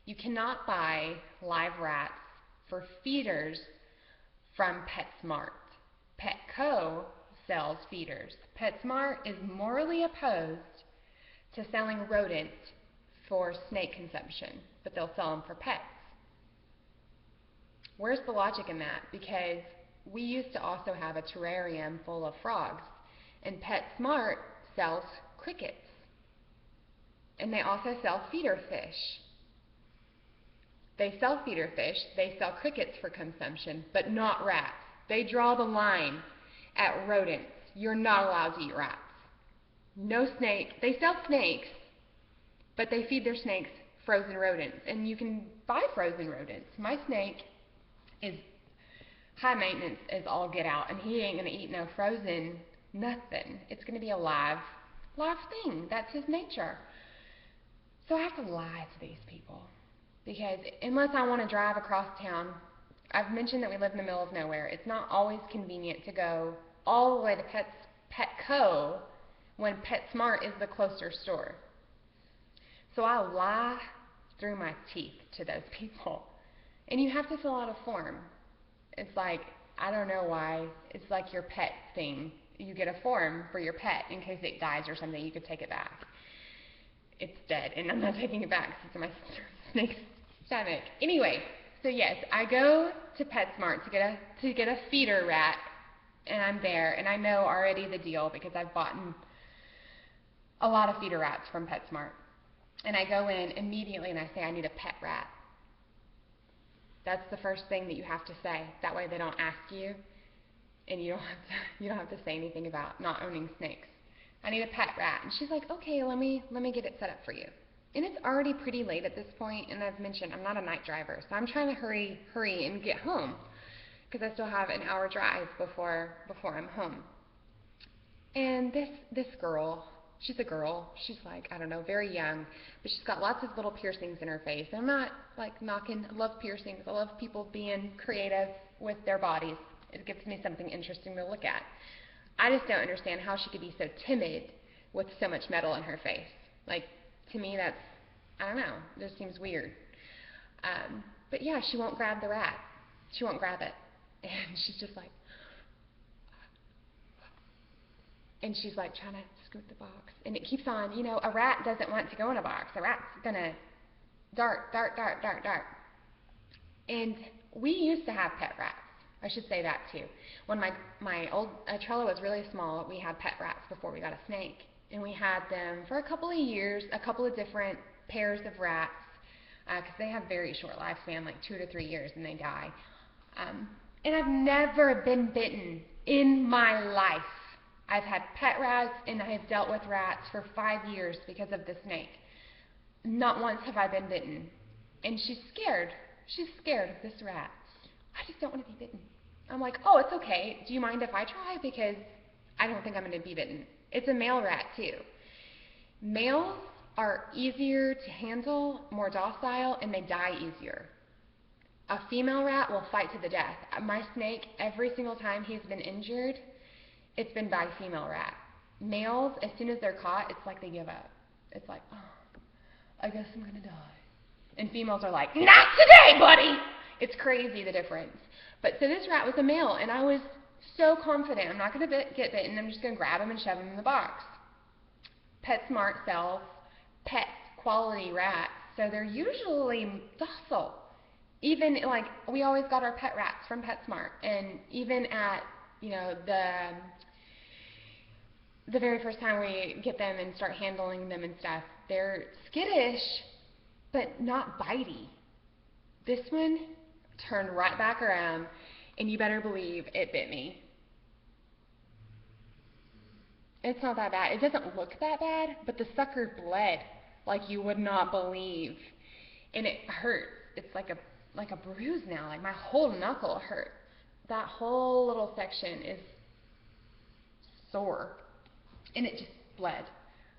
Speaker 1: you cannot buy live rats for feeders from PetSmart. Petco sells feeders. PetSmart is morally opposed to selling rodents for snake consumption, but they'll sell them for pets. Where's the logic in that? Because we used to also have a terrarium full of frogs, and PetSmart sells crickets. And they also sell feeder fish. They sell feeder fish, they sell crickets for consumption, but not rats. They draw the line at rodents. You're not allowed to eat rats. No snake. They sell snakes, but they feed their snakes frozen rodents. And you can buy frozen rodents. My snake is high maintenance as all get out, and he ain't going to eat no frozen nothing. It's going to be a live thing. That's his nature. So I have to lie to these people. Because unless I want to drive across town, I've mentioned that we live in the middle of nowhere. It's not always convenient to go all the way to Petco when PetSmart is the closer store. So I'll lie through my teeth to those people. And you have to fill out a form. It's I don't know why, it's your pet thing. you get a form for your pet in case it dies or something. You could take it back. It's dead, and I'm not taking it back because it's in my snake's stomach. Anyway, so yes, I go to PetSmart to get a feeder rat, and I'm there, and I know already the deal because I've bought a lot of feeder rats from PetSmart. And I go in immediately and I say, I need a pet rat. That's the first thing that you have to say. That way they don't ask you, and you don't have to say anything about not owning snakes. I need a pet rat. And she's like, okay, let me get it set up for you. And it's already pretty late at this point, and as mentioned, I'm not a night driver, so I'm trying to hurry and get home because I still have an hour drive before I'm home. And this girl, she's a girl. She's like, I don't know, very young, but she's got lots of little piercings in her face. And I'm not like knocking. I love piercings. I love people being creative with their bodies. It gives me something interesting to look at. I just don't understand how she could be so timid with so much metal in her face. Like, to me, that's, I don't know, it just seems weird. But yeah, she won't grab the rat. She won't grab it. And she's just like, and she's like trying to scoot the box. And it keeps on, you know, a rat doesn't want to go in a box. A rat's going to dart. And we used to have pet rats. I should say that too. When my old Trello was really small, we had pet rats before we got a snake. And we had them for a couple of years, a couple of different pairs of rats, because they have very short lifespan, like 2 to 3 years, and they die. And I've never been bitten in my life. I've had pet rats, and I have dealt with rats for 5 years because of the snake. Not once have I been bitten. And she's scared. She's scared of this rat. I just don't want to be bitten. I'm like, oh, it's okay. Do you mind if I try? Because I don't think I'm going to be bitten. It's a male rat, too. Males are easier to handle, more docile, and they die easier. A female rat will fight to the death. My snake, every single time he's been injured, it's been by a female rat. Males, as soon as they're caught, it's like they give up. It's like, oh, I guess I'm going to die. And females are like, not today, buddy! It's crazy, the difference. But so this rat was a male, and I was so confident. I'm not going to get bitten. I'm just going to grab him and shove him in the box. PetSmart sells pet quality rats, so they're usually docile. Even, like, we always got our pet rats from PetSmart, and even at, you know, the very first time we get them and start handling them and stuff, they're skittish, but not bitey. This one turned right back around, and you better believe it bit me. It's not that bad. It doesn't look that bad, but the sucker bled like you would not believe, and it hurts. It's like a bruise now. Like my whole knuckle hurts. That whole little section is sore, and it just bled.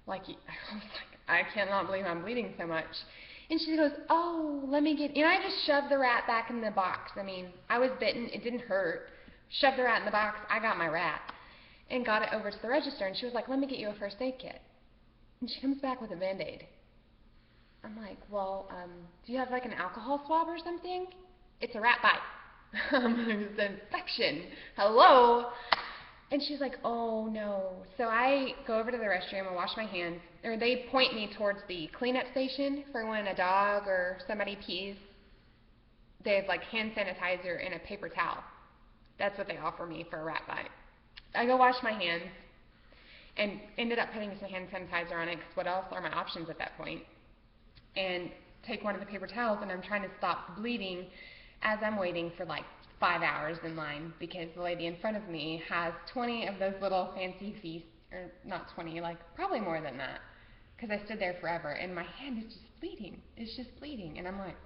Speaker 1: Like I was like, I cannot believe I'm bleeding so much. And she goes, oh, let me get, and I just shoved the rat back in the box. I mean, I was bitten. It didn't hurt. Shoved the rat in the box. I got my rat and got it over to the register. And she was like, let me get you a first aid kit. And she comes back with a Band-Aid. I'm like, well, do you have like an alcohol swab or something? It's a rat bite. It's an infection. Hello? And she's like, oh, no. So I go over to the restroom and wash my hands. Or they point me towards the cleanup station for when a dog or somebody pees. They have like hand sanitizer and a paper towel. That's what they offer me for a rat bite. I go wash my hands and ended up putting some hand sanitizer on it because what else are my options at that point? And take one of the paper towels, and I'm trying to stop the bleeding as I'm waiting for like 5 hours in line because the lady in front of me has 20 of those little fancy feasts, or not 20, like probably more than that, because I stood there forever, and my hand is just bleeding. It's just bleeding, and I'm like,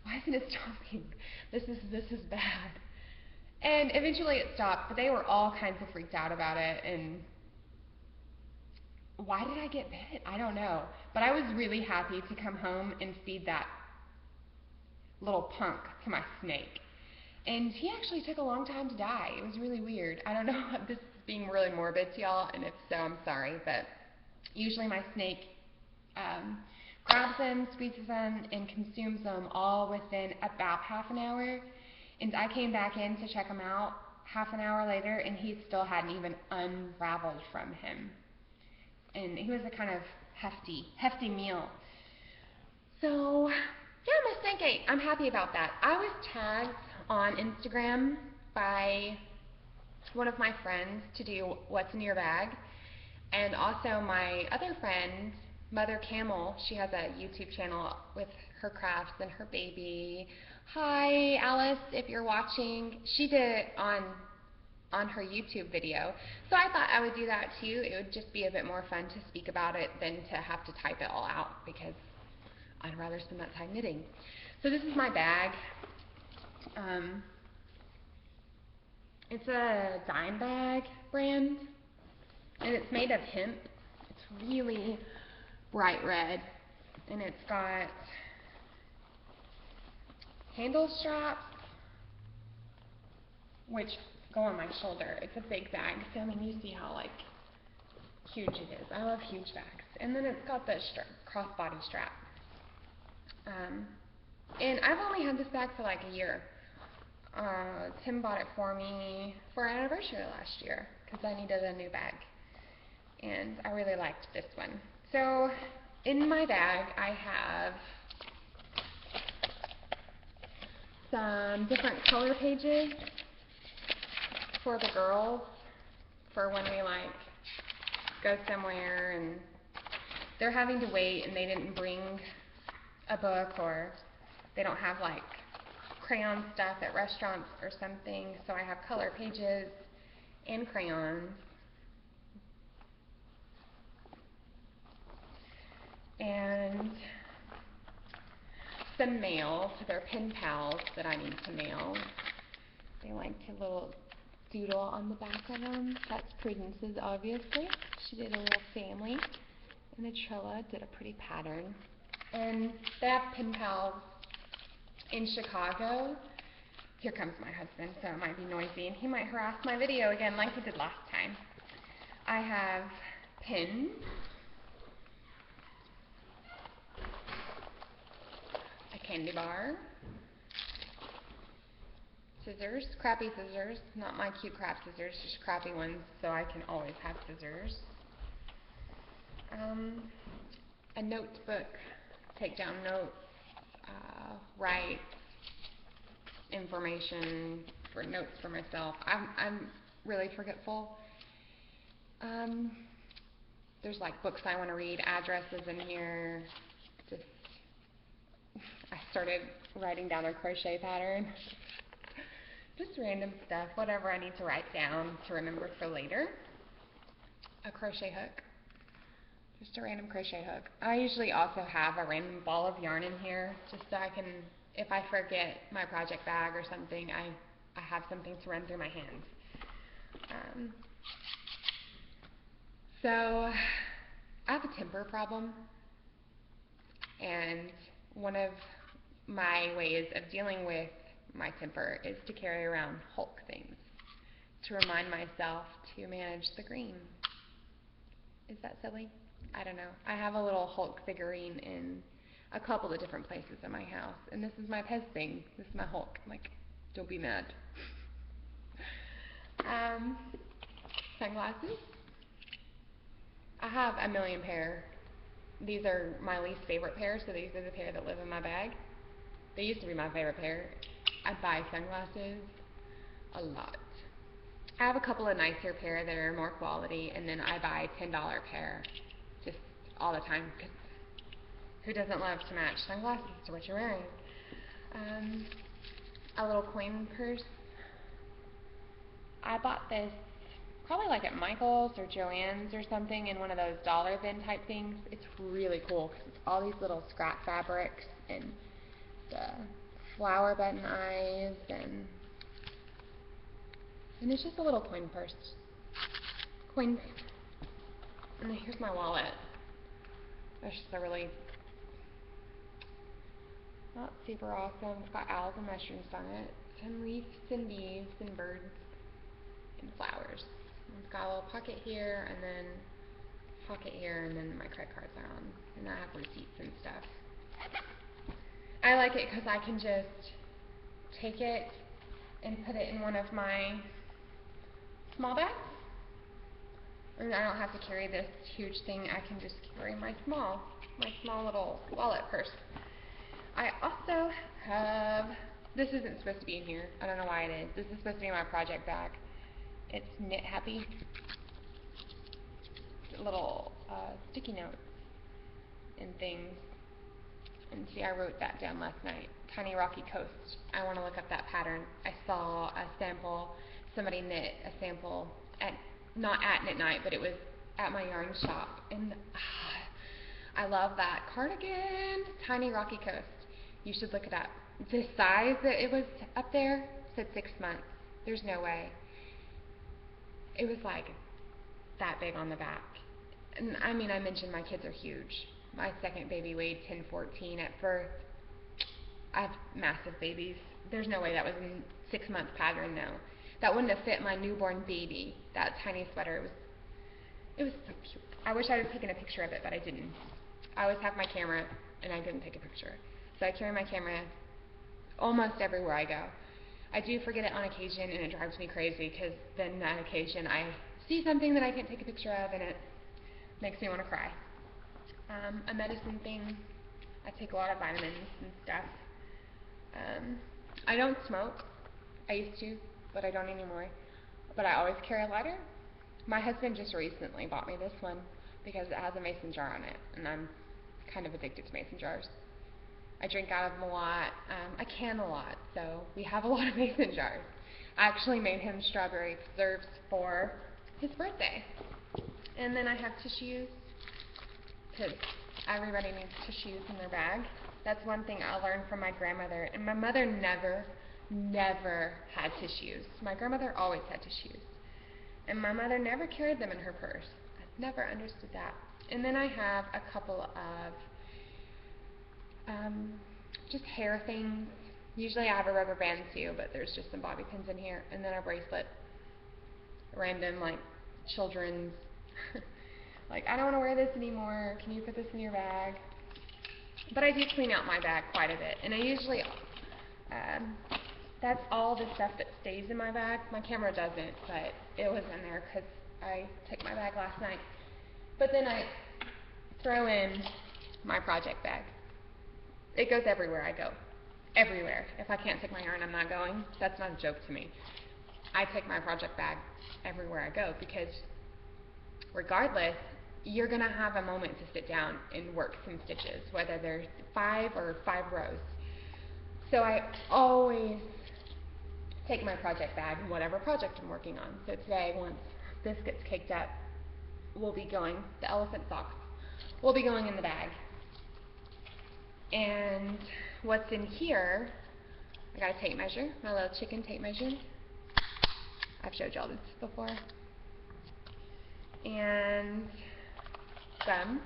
Speaker 1: why isn't it stopping? This is bad. And eventually it stopped, but they were all kinds of freaked out about it, and why did I get bit? I don't know. But I was really happy to come home and feed that little punk to my snake. And he actually took a long time to die. It was really weird. I don't know if this is being really morbid to y'all, and if so, I'm sorry. But usually my snake grabs them, squeezes them, and consumes them all within about half an hour. And I came back in to check them out, half an hour later, and he still hadn't even unraveled from him. And he was a kind of hefty meal. So, yeah, my snake ate. I'm happy about that. I was tagged on Instagram by one of my friends to do what's in your bag. And also my other friend, Mother Camel, she has a YouTube channel with her crafts and her baby. Hi, Alice, if you're watching. She did it on her YouTube video. So I thought I would do that too. It would just be a bit more fun to speak about it than to have to type it all out, because I'd rather spend that time knitting. So this is my bag. It's a Dime Bag brand, and it's made of hemp. It's really bright red, and it's got handle straps, which go on my shoulder. It's a big bag, so I mean, you see how like huge it is. I love huge bags. And then it's got the crossbody strap. And I've only had this bag for like a year. Tim bought it for me for our anniversary last year because I needed a new bag, and I really liked this one. So in my bag I have some different color pages for the girls for when we like go somewhere and they're having to wait and they didn't bring a book, or they don't have like crayon stuff at restaurants or something. So I have color pages and crayons. And some mail to their pen pals that I need to mail. They like to little doodle on the back of them. That's Prudence's, obviously. She did a little family. And the Trilla did a pretty pattern. And they have pen pals in Chicago. Here comes my husband, so it might be noisy, and he might harass my video again like he did last time. I have pins, a candy bar, scissors, crappy scissors, not my cute crap scissors, just crappy ones, so I can always have scissors. A notebook, take down notes, write information for notes for myself. I'm really forgetful. There's like books I want to read, addresses in here. I started writing down a crochet pattern. Just random stuff, whatever I need to write down to remember for later. A crochet hook. Just a random crochet hook. I usually also have a random ball of yarn in here, just so I can, if I forget my project bag or something, I have something to run through my hands. So I have a temper problem, and one of my ways of dealing with my temper is to carry around Hulk things to remind myself to manage the green. Is that silly? I don't know. I have a little Hulk figurine in a couple of different places in my house, and this is my Pez thing. This is my Hulk. I'm like, don't be mad. Sunglasses. I have a million pair. These are my least favorite pair, so these are the pair that live in my bag. They used to be my favorite pair. I buy sunglasses a lot. I have a couple of nicer pair that are more quality, and then I buy $10 pair just all the time, because who doesn't love to match sunglasses to what you're wearing? A little coin purse. I bought this probably like at Michael's or Joann's or something in one of those dollar bin type things. It's really cool because it's all these little scrap fabrics and the flower button eyes, and it's just a little coin purse. And then here's my wallet. It's just a really not super awesome. It's got owls and mushrooms on it. Some wreaths and bees and birds and flowers. It's got a little pocket here, and then pocket here, and then my credit cards are on, and I have receipts and stuff. I like it because I can just take it and put it in one of my small bags. And I don't have to carry this huge thing. I can just carry my small little wallet purse. I also have, this isn't supposed to be in here. I don't know why it is. This is supposed to be my project bag. It's Knit Happy. Little sticky notes and things. And see, I wrote that down last night. Tiny Rocky Coast. I want to look up that pattern. I saw a sample. Somebody knit a sample not at Knit Night, but it was at my yarn shop. And I love that cardigan. Tiny Rocky Coast. You should look it up. The size that it was up there said 6 months. There's no way. It was like that big on the back. And I mean, I mentioned my kids are huge. My second baby weighed 10-14 at birth. I have massive babies. There's no way that was in 6 month pattern, no. That wouldn't have fit my newborn baby. That tiny sweater, it was so cute. I wish I had taken a picture of it, but I didn't. I always have my camera, and I didn't take a picture. So I carry my camera almost everywhere I go. I do forget it on occasion, and it drives me crazy, because then on occasion I see something that I can't take a picture of, and it makes me want to cry. A medicine thing. I take a lot of vitamins and stuff. I don't smoke. I used to, but I don't anymore. But I always carry a lighter. My husband just recently bought me this one because it has a mason jar on it, and I'm kind of addicted to mason jars. I drink out of them a lot. I can a lot, so we have a lot of mason jars. I actually made him strawberry preserves for his birthday. And then I have tissues, because everybody needs tissues in their bag. That's one thing I learned from my grandmother. And my mother never had tissues. My grandmother always had tissues. And my mother never carried them in her purse. I never understood that. And then I have a couple of just hair things. Usually I have a rubber band too, but there's just some bobby pins in here. And then a bracelet. Random, like, children's. Like, I don't want to wear this anymore. Can you put this in your bag? But I do clean out my bag quite a bit. And I usually, that's all the stuff that stays in my bag. My camera doesn't, but it was in there because I took my bag last night. But then I throw in my project bag. It goes everywhere I go. Everywhere. If I can't take my yarn, I'm not going. That's not a joke to me. I take my project bag everywhere I go because regardless, you're going to have a moment to sit down and work some stitches, whether there's 5 or 5 rows. So I always take my project bag and whatever project I'm working on. So today, once this gets caked up, we'll be going, the elephant socks, will be going in the bag. And what's in here, I got a tape measure, my little chicken tape measure. I've showed y'all this before. And gum,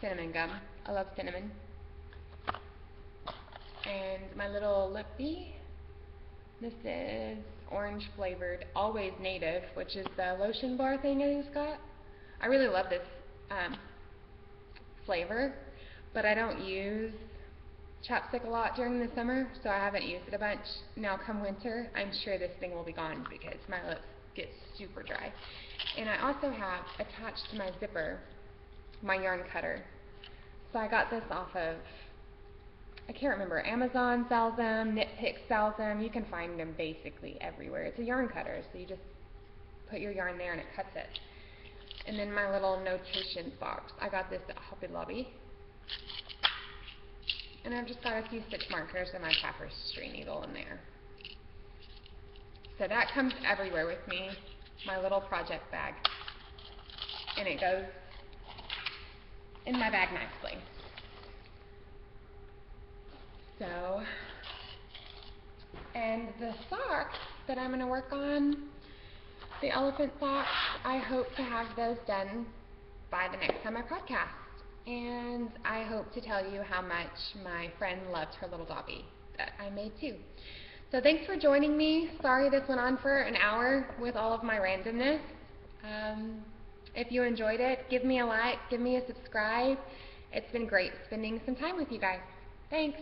Speaker 1: cinnamon gum. I love cinnamon. And my little lippy. This is orange flavored, always native, which is the lotion bar thing I just got. I really love this flavor, but I don't use chapstick a lot during the summer, so I haven't used it a bunch. Now come winter, I'm sure this thing will be gone because my lips get super dry. And I also have attached to my zipper my yarn cutter. So I got this off of, I can't remember, Amazon sells them, Knit Picks sells them. You can find them basically everywhere. It's a yarn cutter, so you just put your yarn there and it cuts it. And then my little notations box. I got this at Hobby Lobby. And I've just got a few stitch markers and my tapestry needle in there. So that comes everywhere with me, my little project bag. And it goes in my bag nicely. So, and the socks that I'm going to work on, the elephant socks, I hope to have those done by the next time I podcast. And I hope to tell you how much my friend loved her little doggy that I made too. So thanks for joining me. Sorry this went on for an hour with all of my randomness. If you enjoyed it, give me a like, give me a subscribe. It's been great spending some time with you guys. Thanks.